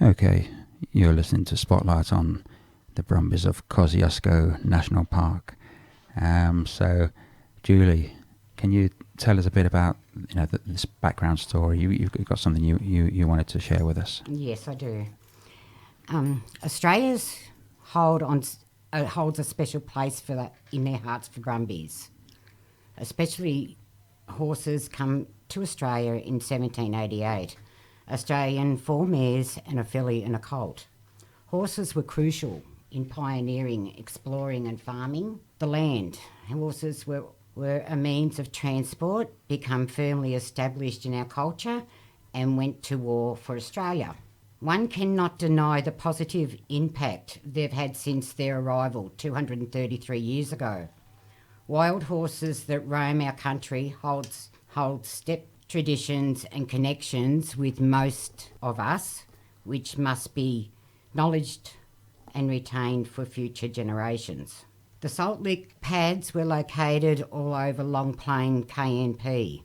Okay, you're listening to Spotlight on the Brumbies of Kosciuszko National Park. So, Julie, can you tell us a bit about this background story? You've got something you wanted to share with us. Yes, I do. Australia's holds a special place for that in their hearts for Brumbies. Especially horses come to Australia in 1788. Australian 4 mares and a filly and a colt. Horses were crucial in pioneering, exploring and farming the land. Horses were a means of transport, become firmly established in our culture and went to war for Australia. One cannot deny the positive impact they've had since their arrival 233 years ago. Wild horses that roam our country hold step traditions and connections with most of us, which must be acknowledged and retained for future generations. The salt lick pads were located all over Long Plain KNP.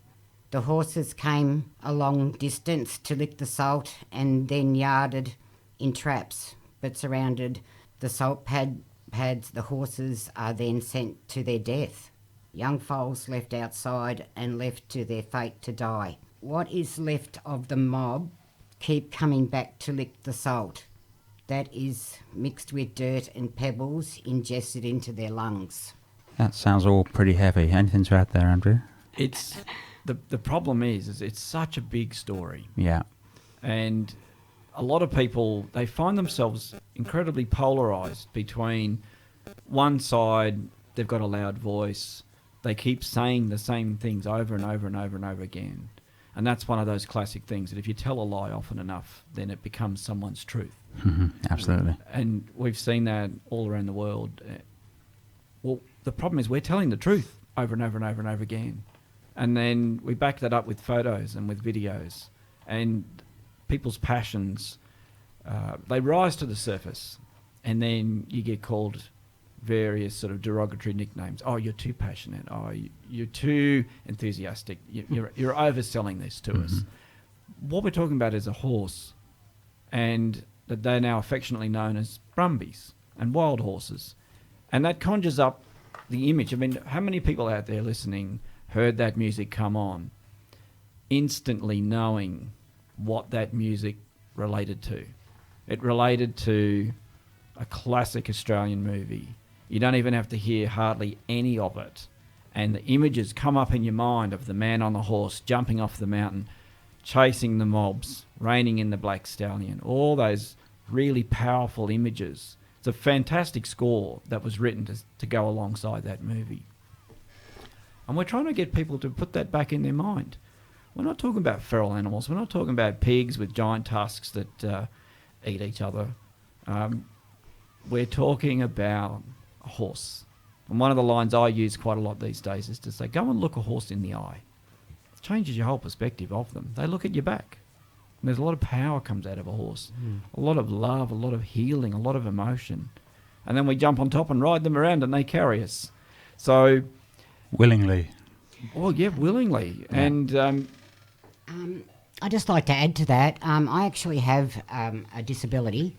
The horses came a long distance to lick the salt and then yarded in traps, but surrounded the salt pads, the horses are then sent to their death. Young foals left outside and left to their fate to die. What is left of the mob keep coming back to lick the salt. That is mixed with dirt and pebbles ingested into their lungs. That sounds all pretty heavy. Anything to add there, Andrew? It's the problem is it's such a big story. Yeah. And a lot of people, they find themselves incredibly polarised between one side, they've got a loud voice, they keep saying the same things over and over and over and over again. And that's one of those classic things that if you tell a lie often enough, then it becomes someone's truth. Mm-hmm. Absolutely. And we've seen that all around the world. Well, the problem is we're telling the truth over and over and over and over again. And then we back that up with photos and with videos. And people's passions, they rise to the surface. And then you get called various sort of derogatory nicknames. Oh, you're too passionate. Oh, you're too enthusiastic. You're overselling this to us. What we're talking about is a horse, and that they're now affectionately known as Brumbies and wild horses. And that conjures up the image. I mean, how many people out there listening heard that music come on, instantly knowing what that music related to? It related to a classic Australian movie. You don't even have to hear hardly any of it. And the images come up in your mind of the man on the horse jumping off the mountain, chasing the mobs, reining in the black stallion, all those really powerful images. It's a fantastic score that was written to go alongside that movie. And we're trying to get people to put that back in their mind. We're not talking about feral animals. We're not talking about pigs with giant tusks that eat each other. We're talking about a horse. And one of the lines I use quite a lot these days is to say, go and look a horse in the eye. It changes your whole perspective of them. They look at your back. And there's a lot of power comes out of a horse. A lot of love, a lot of healing, a lot of emotion. And then we jump on top and ride them around and they carry us. So... willingly. Oh, yeah, willingly. Yeah. And... I'd just like to add to that. I actually have a disability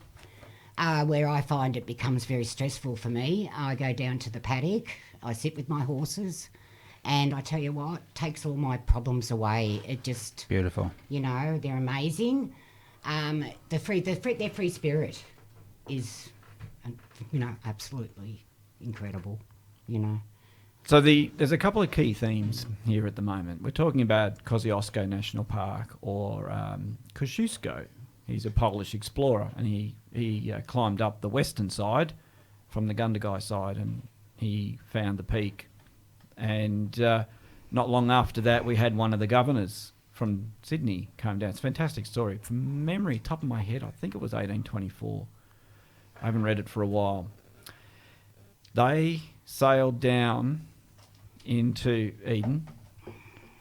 where I find it becomes very stressful for me. I go down to the paddock, I sit with my horses, and I tell you what, takes all my problems away. It just... beautiful. You know, they're amazing. Their free spirit is, absolutely incredible, So there's a couple of key themes here at the moment. We're talking about Kosciuszko National Park, or Kosciuszko. He's a Polish explorer, and he climbed up the western side from the Gundagai side, and he found the peak. And not long after that, we had one of the governors from Sydney come down. It's a fantastic story. From memory, top of my head, I think it was 1824. I haven't read it for a while. They sailed down into Eden.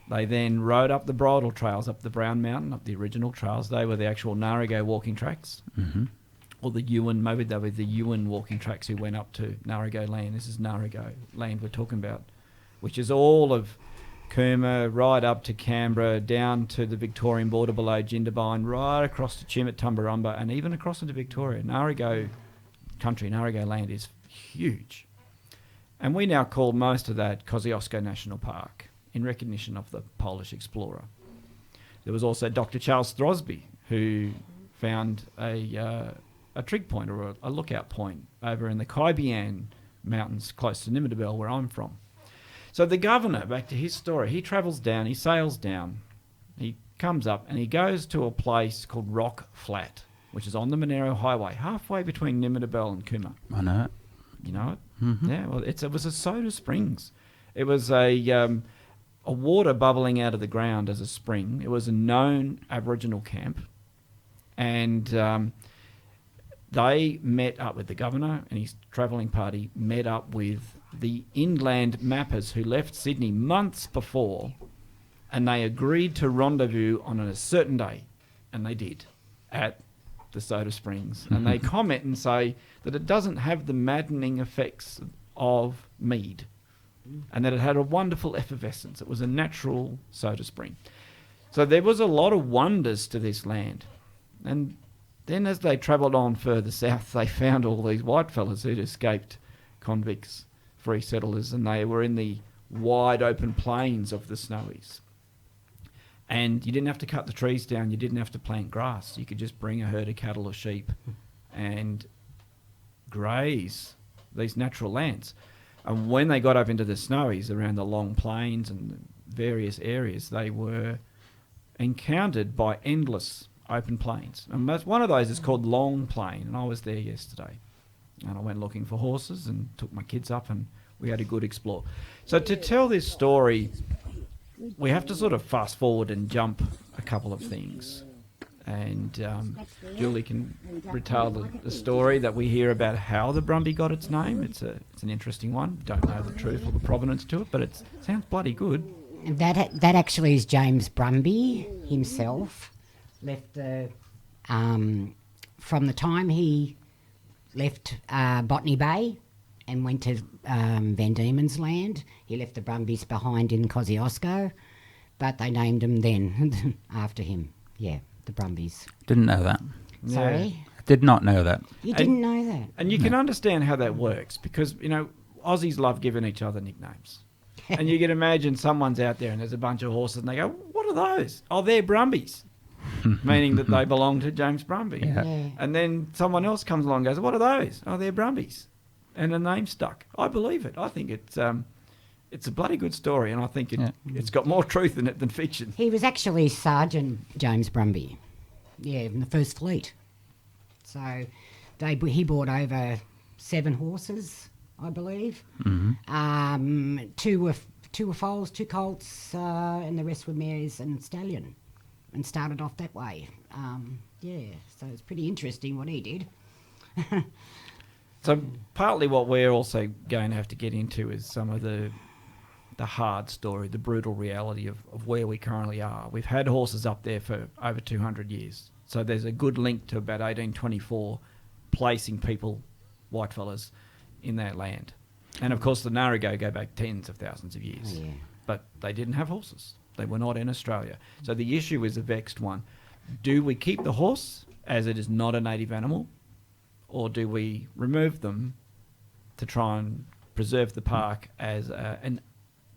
They then rode up the bridle trails, up the Brown Mountain, up the original trails. They were the actual Ngarigo walking tracks. Mm-hmm. Or the Yuin, maybe they were the Yuin walking tracks who went up to Ngarigo land. This is Ngarigo land we're talking about, which is all of Cooma, right up to Canberra, down to the Victorian border below Jindabyne, right across to Chim at Tumbarumba, and even across into Victoria. Narigo country, Narigo land is huge. And we now call most of that Kosciuszko National Park in recognition of the Polish explorer. There was also Dr. Charles Throsby, who found a trig point or a lookout point over in the Kaibian Mountains close to Nimidabel, where I'm from. So the governor, back to his story, he travels down, he sails down, he comes up and he goes to a place called Rock Flat, which is on the Monero Highway, halfway between Nimidabel and Cooma. I know it. You know it? Mm-hmm. Yeah, well, it was a soda springs. It was a water bubbling out of the ground as a spring. It was a known Aboriginal camp. And they met up with the governor and his travelling party, met up with the inland mappers who left Sydney months before, and they agreed to rendezvous on a certain day, and they did, at the soda springs. And they comment and say that it doesn't have the maddening effects of mead, and that it had a wonderful effervescence. It was a natural soda spring. So there was a lot of wonders to this land. And then as they travelled on further south, they found all these white fellas who'd escaped convicts, free settlers, and they were in the wide open plains of the Snowies. And you didn't have to cut the trees down, you didn't have to plant grass. You could just bring a herd of cattle or sheep and graze these natural lands. And when they got up into the Snowies, around the long plains and various areas, they were encountered by endless open plains. And one of those is called Long Plain, and I was there yesterday. And I went looking for horses and took my kids up, and we had a good explore. So to tell this story, we have to sort of fast forward and jump a couple of things. And Julie can retell the story that we hear about how the Brumby got its name. It's an interesting one. Don't know the truth or the provenance to it, but it sounds bloody good. That actually is James Brumby himself. Left from the time he left Botany Bay and went to Van Diemen's Land, he left the Brumbies behind in Kosciuszko, but they named him then after him. Yeah, the Brumbies. Didn't know that. Sorry? I did not know that. You didn't know that? And you can understand how that works because, you know, Aussies love giving each other nicknames. And you can imagine someone's out there and there's a bunch of horses and they go, what are those? Oh, they're Brumbies. Meaning that they belong to James Brumby. Yeah. Yeah. And then someone else comes along and goes, what are those? Oh, they're Brumbies. And a name stuck. I believe it. I think it's a bloody good story, and I think it's got more truth in it than fiction. He was actually Sergeant James Brumby, in the First Fleet. So he brought over 7 horses, I believe. Mm-hmm. Two were foals, 2 colts, and the rest were mares and stallion, and started off that way. So it's pretty interesting what he did. So partly what we're also going to have to get into is some of the hard story, the brutal reality of where we currently are. We've had horses up there for over 200 years. So there's a good link to about 1824 placing people, whitefellas, in that land. And of course the Narigo go back tens of thousands of years. Oh, yeah. But they didn't have horses. They were not in Australia. So the issue is a vexed one. Do we keep the horse as it is not a native animal? Or do we remove them to try and preserve the park as an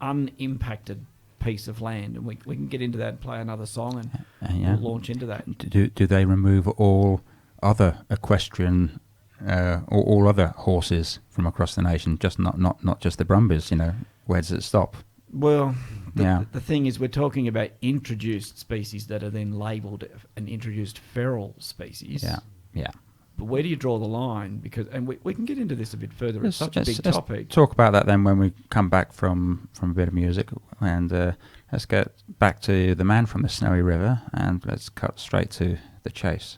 unimpacted piece of land? And we can get into that and play another song and we'll launch into that. Do they remove all other equestrian or all other horses from across the nation, just not just the Brumbies? You know, where does it stop? Well, the thing is, we're talking about introduced species that are then labelled an introduced feral species. Yeah. But where do you draw the line? And we can get into this a bit further. It's such a big topic. Let's talk about that then when we come back from a bit of music. And let's get back to the man from the Snowy River, and let's cut straight to the chase.